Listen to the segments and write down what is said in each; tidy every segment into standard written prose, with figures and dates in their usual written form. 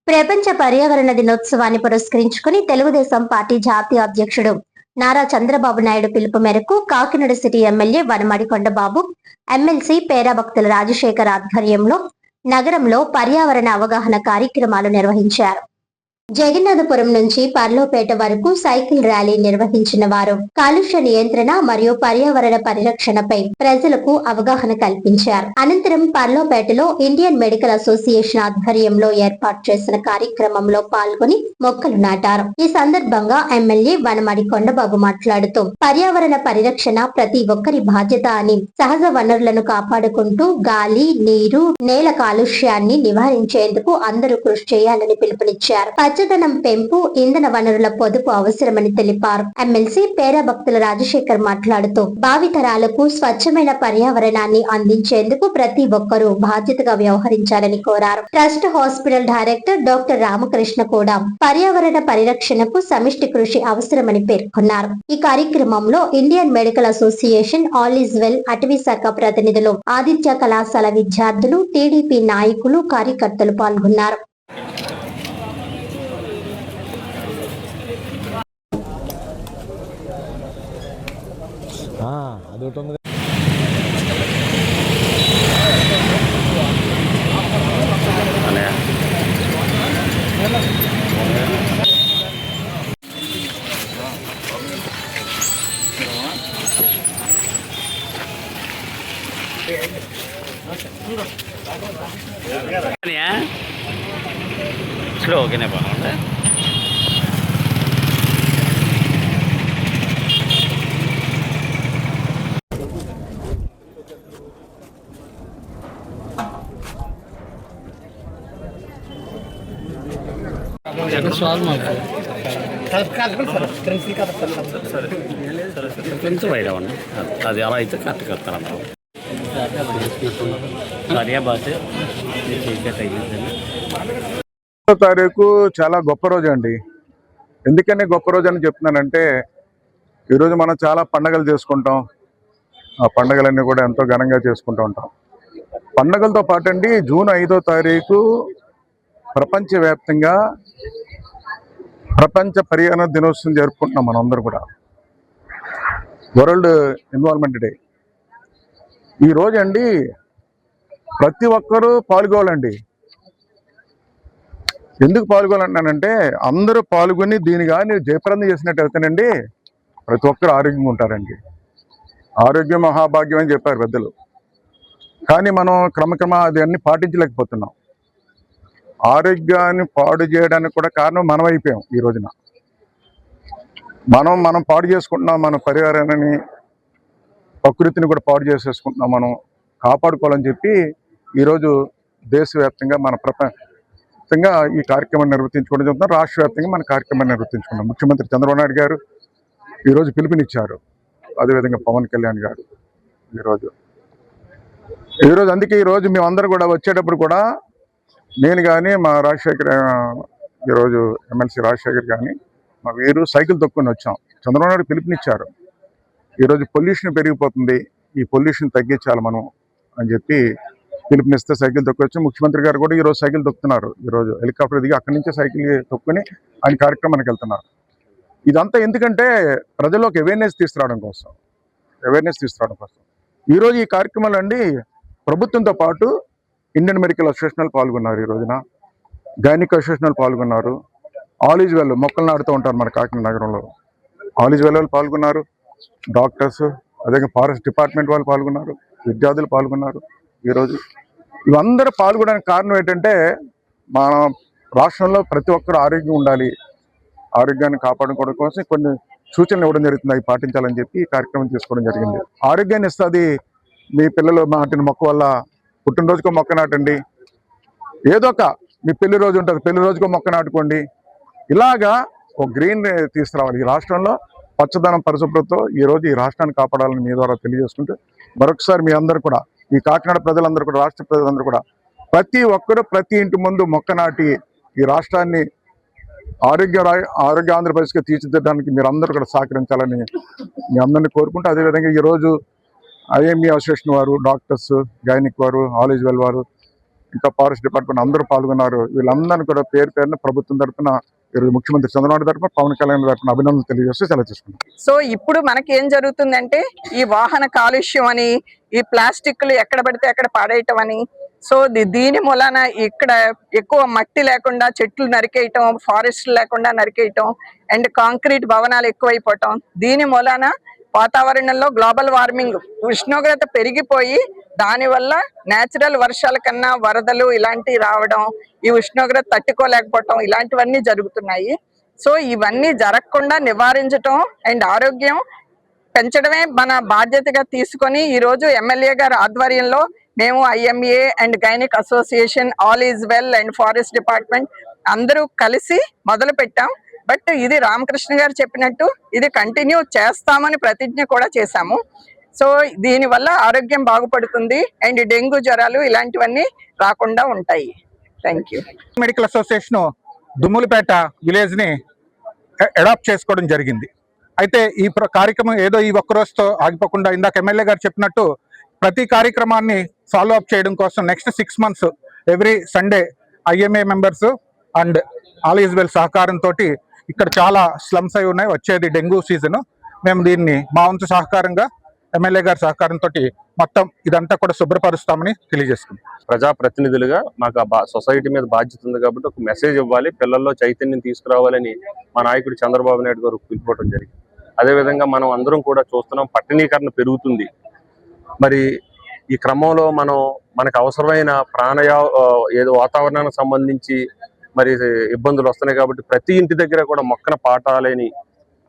ప్రపంచ పర్యావరణ దినోత్సవాన్ని పురస్కరించుకుని తెలుగుదేశం పార్టీ జాతీయ అధ్యక్షుడు నారా చంద్రబాబు నాయుడు పిలుపు మేరకు Kakinada city MLA Vanamadi Kondababu, MLC Perabhaktula Rajasekhar ఆధ్వర్యంలో నగరంలో పర్యావరణ అవగాహన కార్యక్రమాలు నిర్వహించారు. జగన్నాథపురం నుంచి పర్లోపేట వరకు సైకిల్ ర్యాలీ నిర్వహించిన వారు కాలుష్య నియంత్రణ మరియు పర్యావరణ పరిరక్షణపై ప్రజలకు అవగాహన కల్పించారు. అనంతరం పర్లోపేటలో ఇండియన్ మెడికల్ అసోసియేషన్ ఆధ్వర్యంలో ఏర్పాటు చేసిన కార్యక్రమంలో పాల్గొని మొక్కలు నాటారు. ఈ సందర్భంగా ఎమ్మెల్యే వనమాడి కొండబాబు మాట్లాడుతూ పర్యావరణ పరిరక్షణ ప్రతి ఒక్కరి బాధ్యత అని, సహజ వనరులను కాపాడుకుంటూ గాలి, నీరు, నేల కాలుష్యాన్ని నివారించేందుకు అందరూ కృషి చేయాలని పిలుపునిచ్చారు. పచ్చదనం పెంపు, ఇంధన వనరుల పొదుపు అవసరమని తెలిపారు. ఎమ్మెల్సీ పేరాభక్తుల రాజశేఖర్ మాట్లాడుతూ భావితరాలకు స్వచ్ఛమైన పర్యావరణాన్ని అందించేందుకు ప్రతి ఒక్కరూ బాధ్యతగా వ్యవహరించాలని కోరారు. Trust hospital director doctor Ramakrishna కూడా పర్యావరణ పరిరక్షణకు సమిష్టి కృషి అవసరమని పేర్కొన్నారు. ఈ కార్యక్రమంలో Indian medical association, all is well అటవీ శాఖ ప్రతినిధులు, ఆదిత్య కళాశాల విద్యార్థులు, టీడీపీ నాయకులు, కార్యకర్తలు పాల్గొన్నారు. అదొకటి ఉంది. ఓకేనే బాగుంది. కొంచెం బయట ఉండి అది అలా అయితే కరెక్ట్ కడతారు. తారీఖు చాలా గొప్ప రోజు అండి. ఎందుకని గొప్ప రోజు అని చెప్తున్నానంటే, ఈరోజు మనం చాలా పండగలు చేసుకుంటాం. ఆ పండగలన్నీ కూడా ఎంతో ఘనంగా చేసుకుంటూ ఉంటాం. పండగలతో పాటు అండి, జూన్ 5వ తారీఖు ప్రపంచవ్యాప్తంగా ప్రపంచ పర్యావరణ దినోత్సవం జరుపుకుంటున్నాం మనం అందరూ కూడా. World environment day. ఈ రోజు అండి ప్రతి ఒక్కరూ పాల్గొవాలండి. ఎందుకు పాల్గొనాలంటానంటే, అందరూ పాల్గొని దీని కానీ జయప్రదం చేసినట్టయితేనండి ప్రతి ఒక్కరు ఆరోగ్యంగా ఉంటారండి. ఆరోగ్యం మహాభాగ్యం అని చెప్పారు పెద్దలు. కానీ మనం క్రమక్రమ దాన్ని పాటించలేకపోతున్నాం. ఆరోగ్యాన్ని పాడు చేయడానికి కూడా కారణం మనం అయిపోయాం. ఈ రోజున మనం పాడు చేసుకుంటున్నాం. మన పర్యావరణాన్ని, ప్రకృతిని కూడా పాడు చేసేసుకుంటున్నాం. మనం కాపాడుకోవాలని చెప్పి ఈరోజు దేశవ్యాప్తంగా, మన ప్రపంచంగా ఈ కార్యక్రమాన్ని నిర్వర్తించుకోవడం జరుగుతుంది. రాష్ట్ర వ్యాప్తంగా మన కార్యక్రమాన్ని నిర్వర్తించుకున్నాం. ముఖ్యమంత్రి చంద్రబాబు నాయుడు గారు ఈరోజు పిలుపునిచ్చారు. అదేవిధంగా పవన్ కళ్యాణ్ గారు ఈరోజు అందుకే ఈరోజు మేమందరూ కూడా వచ్చేటప్పుడు కూడా, నేను కానీ మా రాజశేఖర్, ఈరోజు ఎమ్మెల్సీ రాజశేఖర్ కానీ మా వీరు సైకిల్ తొక్కుని వచ్చాం. చంద్రబాబు నాయుడు పిలుపునిచ్చారు. ఈరోజు పొల్యూషన్ పెరిగిపోతుంది, ఈ పొల్యూషన్ తగ్గించాలి మనం అని చెప్పి పిలుపునిస్తే సైకిల్ తొక్కొచ్చి, ముఖ్యమంత్రి గారు కూడా ఈరోజు సైకిల్ తొక్కుతున్నారు. ఈరోజు హెలికాప్టర్ దిగి అక్కడి నుంచే సైకిల్ తొక్కుని ఆయన కార్యక్రమానికి వెళ్తున్నారు. ఇదంతా ఎందుకంటే ప్రజల్లోకి అవేర్నెస్ తీసుకురావడం కోసం. ఈరోజు ఈ కార్యక్రమాలు అండి ప్రభుత్వంతో పాటు ఇండియన్ మెడికల్ అసోసియేషన్ పాల్గొన్నారు. ఈ రోజున గైనిక్ అసోసియేషన్ పాల్గొన్నారు. ఆల్ ఈజ్ వెల్ మొక్కలు నాటుతూ ఉంటారు మన కాకినాడ నగరంలో. ఆల్ ఈజ్ వెల్ వాళ్ళు పాల్గొన్నారు. డాక్టర్స్, అదేవిధంగా ఫారెస్ట్ డిపార్ట్మెంట్ వాళ్ళు పాల్గొన్నారు. విద్యార్థులు పాల్గొన్నారు. ఈరోజు ఇవందరూ పాల్గొనడానికి కారణం ఏంటంటే, మన రాష్ట్రంలో ప్రతి ఒక్కరు ఆరోగ్యం ఉండాలి, ఆరోగ్యాన్ని కాపాడుకోవడం కోసం కొన్ని సూచనలు ఇవ్వడం జరుగుతుంది. అవి పాటించాలని చెప్పి ఈ కార్యక్రమం తీసుకోవడం జరిగింది. ఆరోగ్యాన్ని ఇస్తుంది. మీ పిల్లలు నాటిన మొక్క వల్ల పుట్టినరోజుకో మొక్క నాటండి. ఏదో ఒక మీ పెళ్లి రోజు ఉంటుంది, పెళ్లి రోజుకో మొక్క నాటుకోండి. ఇలాగా ఒక గ్రీన్ తీసుకురావాలి. ఈ రాష్ట్రంలో పచ్చదనం, పరిశుభ్రతతో ఈరోజు ఈ రాష్ట్రాన్ని కాపాడాలని మీ ద్వారా తెలియజేసుకుంటూ, మరొకసారి మీ అందరూ కూడా, ఈ కాకినాడ ప్రజలందరూ కూడా, రాష్ట్ర ప్రజలందరూ కూడా ప్రతి ఒక్కరూ ప్రతి ఇంటి ముందు మొక్క నాటి ఈ రాష్ట్రాన్ని ఆరోగ్య ఆంధ్రప్రదేశ్గా తీర్చిదిద్దడానికి మీరందరూ కూడా సహకరించాలని మీ అందరినీ కోరుకుంటూ, అదేవిధంగా ఈరోజు ఐఎంఈ అసోసియేషన్ వారు, డాక్టర్స్, గైనిక్ వారు, ఆల్ ఈజ్ వెల్ వారు, ఇంకా ఫారెస్ట్ డిపార్ట్మెంట్ అందరూ పాల్గొన్నారు. వీళ్ళందరినీ కూడా పేరు పేరున ప్రభుత్వం తరఫున ఈరోజు ముఖ్యమంత్రి చంద్రబాబు తరఫున పవన్ కళ్యాణ్ తరఫున అభినందనలు తెలియజేస్తూ సెలవు తీసుకున్నాం. సో ఇప్పుడు మనకి ఏం జరుగుతుందంటే ఈ వాహన కాలుష్యం అని, ఈ ప్లాస్టిక్లు ఎక్కడ పడితే అక్కడ పాడేయటం అని, సో దీని మూలాన ఇక్కడ ఎక్కువ మట్టి లేకుండా చెట్లు నరికేయటం, ఫారెస్ట్ లేకుండా నరికేయటం, అండ్ కాంక్రీట్ భవనాలు ఎక్కువైపోవటం, దీని మూలాన వాతావరణంలో గ్లోబల్ వార్మింగ్ ఉష్ణోగ్రత పెరిగిపోయి దానివల్ల నేచురల్ వర్షాల కన్నా వరదలు ఇలాంటివి రావడం, ఈ ఉష్ణోగ్రత తట్టుకోలేకపోవటం ఇలాంటివన్నీ జరుగుతున్నాయి. సో ఇవన్నీ జరగకుండా నివారించటం అండ్ ఆరోగ్యం పెంచడమే మన బాధ్యతగా తీసుకొని ఈరోజు ఎమ్మెల్యే గారి ఆధ్వర్యంలో మేము IMA and gynaec association, all is well and forest department అందరూ కలిసి మొదలు పెట్టాం. బట్ ఇది రామకృష్ణ గారు చెప్పినట్టు ఇది కంటిన్యూ చేస్తామని ప్రతిజ్ఞ కూడా చేశాము. సో దీనివల్ల ఆరోగ్యం బాగుపడుతుంది అండ్ డెంగ్యూ జ్వరాలు ఇలాంటివన్నీ రాకుండా ఉంటాయి. Thank you. Medical association Dummulapeta village ని అడాప్ట్ చేసుకోవడం జరిగింది. అయితే ఈ కార్యక్రమం ఏదో ఈ ఒక్క రోజుతో ఆగిపోకుండా ఇందాక ఎమ్మెల్యే గారు చెప్పినట్టు ప్రతి కార్యక్రమాన్ని ఫాలో అప్ చేయడం కోసం next 6 months every Sunday IMA members and all is well సహకారంతో ఇక్కడ చాలా స్లమ్స్ అయి ఉన్నాయి. వచ్చేది డెంగ్యూ సీజన్. మేము దీన్ని మా వంతు సహకారంగా ఎమ్మెల్యే గారి సహకారంతో మొత్తం ఇదంతా కూడా శుభ్రపరుస్తామని తెలియజేసుకుంటాం. ప్రజాప్రతినిధులుగా మాకు సొసైటీ మీద బాధ్యత ఉంది కాబట్టి ఒక మెసేజ్ ఇవ్వాలి, పిల్లల్లో చైతన్యం తీసుకురావాలని మా నాయకుడు చంద్రబాబు నాయుడు గారు పిలుపుకోవడం జరిగింది. అదేవిధంగా మనం అందరం కూడా చూస్తున్నాం, పట్టణీకరణ పెరుగుతుంది. మరి ఈ క్రమంలో మనకు అవసరమైన ఏదో వాతావరణానికి సంబంధించి మరి ఇబ్బందులు వస్తున్నాయి కాబట్టి ప్రతి ఇంటి దగ్గర కూడా మొక్కన పాటాలని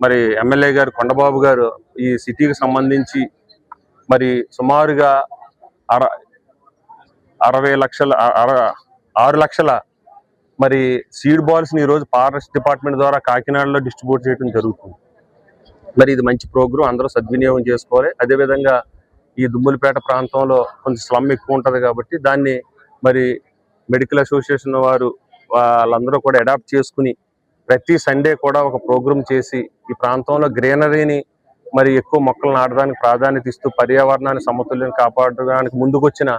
మరి ఎమ్మెల్యే గారు కొండబాబు గారు ఈ సిటీకి సంబంధించి మరి సుమారుగా 6 లక్షల మరి సీడ్ బాల్స్ ని ఈరోజు ఫారెస్ట్ డిపార్ట్మెంట్ ద్వారా కాకినాడలో డిస్ట్రిబ్యూట్ చేయడం జరుగుతుంది. మరి ఇది మంచి ప్రోగ్రాం, అందరూ సద్వినియోగం చేసుకోవాలి. అదేవిధంగా ఈ దుమ్ములపేట ప్రాంతంలో కొంచెం స్లమ్ ఎక్కువ ఉంటుంది కాబట్టి దాన్ని మరి మెడికల్ అసోసియేషన్ వాళ్ళందరూ కూడా అడాప్ట్ చేసుకుని ప్రతి సండే కూడా ఒక ప్రోగ్రాం చేసి ఈ ప్రాంతంలో గ్రీనరీని మరి ఎక్కువ మొక్కలు నాటడానికి ప్రాధాన్యత ఇస్తూ పర్యావరణాన్ని సమతుల్యం కాపాడడానికి ముందుకొచ్చిన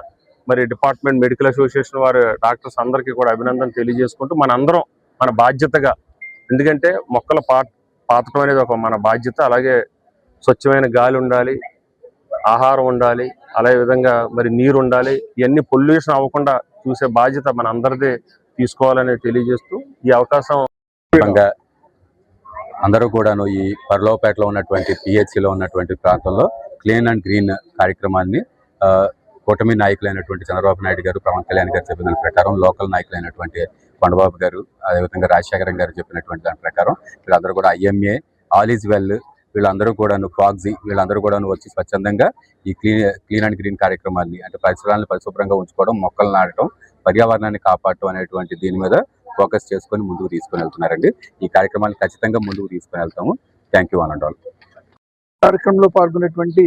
మరి డిపార్ట్మెంట్ మెడికల్ అసోసియేషన్ వారు డాక్టర్స్ అందరికీ కూడా అభినందన తెలియజేసుకుంటూ మనందరం మన బాధ్యతగా, ఎందుకంటే మొక్కలు పాతడం అనేది ఒక మన బాధ్యత. అలాగే స్వచ్ఛమైన గాలి ఉండాలి, ఆహారం ఉండాలి, అలాగే విధంగా మరి నీరు ఉండాలి. ఇవన్నీ పొల్యూషన్ అవ్వకుండా చూసే బాధ్యత మన అందరిదే తీసుకోవాలని తెలియజేస్తూ ఈ అవకాశం అందరూ కూడాను ఈ పర్లోపేటలో ఉన్నటువంటి PHCలో ఉన్నటువంటి ప్రాంతంలో క్లీన్ అండ్ గ్రీన్ కార్యక్రమాన్ని కూటమి నాయకులైనటువంటి చంద్రబాబు నాయుడు గారు, పవన్ కళ్యాణ్ గారు చెప్పిన దాని ప్రకారం, లోకల్ నాయకులైనటువంటి కొండబాబు గారు, అదేవిధంగా రాజశేఖరం గారు చెప్పినటువంటి దాని ప్రకారం వీళ్ళందరూ కూడా IMA, ఆల్ ఈజ్ వెల్, వీళ్ళందరూ కూడాను ఫాగ్జీ, వీళ్ళందరూ కూడాను వచ్చి స్వచ్ఛందంగా ఈ క్లీన్ అండ్ గ్రీన్ కార్యక్రమాన్ని అంటే పరిసరాలను పరిశుభ్రంగా ఉంచుకోవడం, మొక్కలు నాటడం, పర్యావరణాన్ని కాపాడటం అనేటువంటి దీని మీద ఫోకస్ చేసుకొని ముందుకు తీసుకుని వెళ్తున్నారండి. ఈ కార్యక్రమాన్ని ఖచ్చితంగా ముందుకు తీసుకుని వెళ్తాము. థ్యాంక్ యూ అనండి. కార్యక్రమంలో పాల్గొనేటువంటి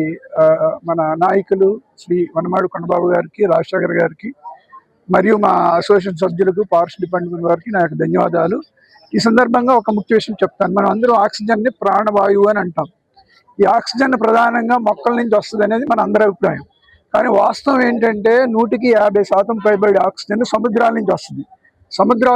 మన నాయకులు శ్రీ వనమాడు కొండబాబు గారికి, రాజశేఖర్ గారికి మరియు మా అసోసియేషన్ సభ్యులకు, ఫారెస్ట్ డిపార్ట్మెంట్ వారికి నా యొక్క ధన్యవాదాలు. ఈ సందర్భంగా ఒక ముఖ్య విషయం చెప్తాను. మనం అందరం ఆక్సిజన్ని ప్రాణవాయువు అని అంటాం. ఈ ఆక్సిజన్ ప్రధానంగా మొక్కల నుంచి వస్తుంది అనేది మన అందరి అభిప్రాయం. కానీ వాస్తవం ఏంటంటే 100% పైబడి ఆక్సిజన్ సముద్రాల నుంచి వస్తుంది. సముద్రాలు